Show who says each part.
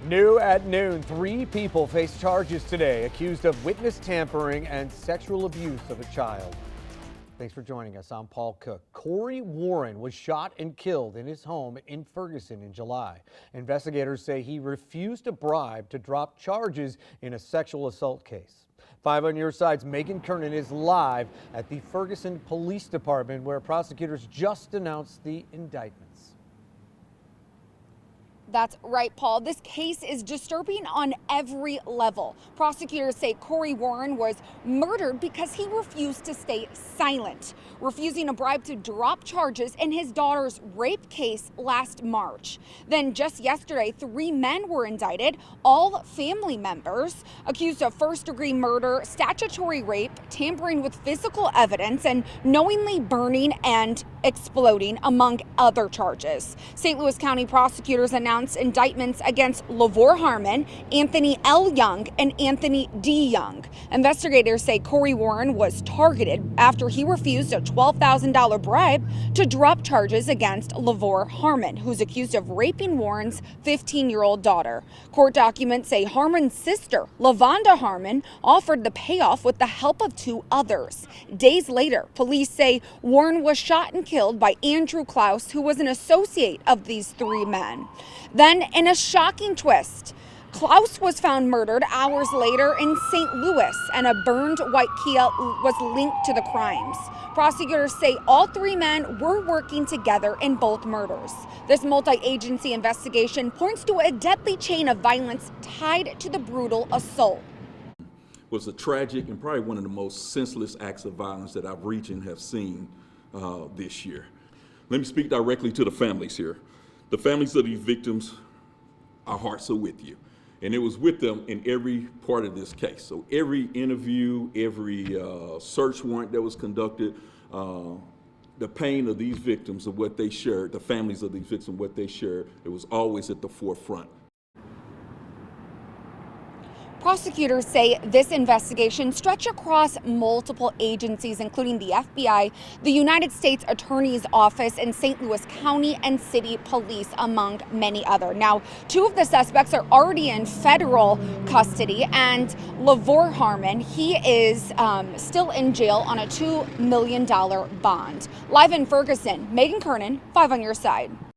Speaker 1: New at noon, 3 people face charges today accused of witness tampering and sexual abuse of a child. Thanks for joining us. I'm Paul Cook. Kcoree Warren was shot and killed in his home in Ferguson in July. Investigators say he refused a bribe to drop charges in a sexual assault case. 5 on your side's Megan Kernan is live at the Ferguson Police Department, where prosecutors just announced the indictments.
Speaker 2: That's right, Paul. This case is disturbing on every level. Prosecutors say Kcoree Warren was murdered because he refused to stay silent, refusing a bribe to drop charges in his daughter's rape case last March. Then just yesterday, 3 men were indicted, all family members, accused of first-degree murder, statutory rape, tampering with physical evidence, and knowingly burning and exploding, among other charges. St. Louis County prosecutors announced indictments against Lavore Harmon, Anthony L. Young, and Anthony D. Young. Investigators say Kcoree Warren was targeted after he refused a $12,000 bribe to drop charges against Lavore Harmon, who's accused of raping Warren's 15-year-old daughter. Court documents say Harmon's sister, LaVonda Harmon, offered the payoff with the help of 2 others. Days later, police say Warren was shot and killed by Andrew Klaus, who was an associate of these 3 men. Then, in a shocking twist, Klaus was found murdered hours later in St. Louis, and a burned white Kia was linked to the crimes. Prosecutors say all 3 men were working together in both murders. This multi-agency investigation points to a deadly chain of violence tied to the brutal assault.
Speaker 3: Was a tragic and probably one of the most senseless acts of violence that our region have seen this year. Let me speak directly to the families here. The families of these victims, our hearts are with you. And it was with them in every part of this case. So every interview, every search warrant that was conducted, the pain of these victims of what they shared, the families of these victims, what they shared, it was always at the forefront.
Speaker 2: Prosecutors say this investigation stretched across multiple agencies, including the FBI, the United States Attorney's Office, and St. Louis County and City Police, among many others. Now, 2 of the suspects are already in federal custody, and Lavore Harmon, he is still in jail on a $2 million bond. Live in Ferguson, Megan Kernan, 5 on your side.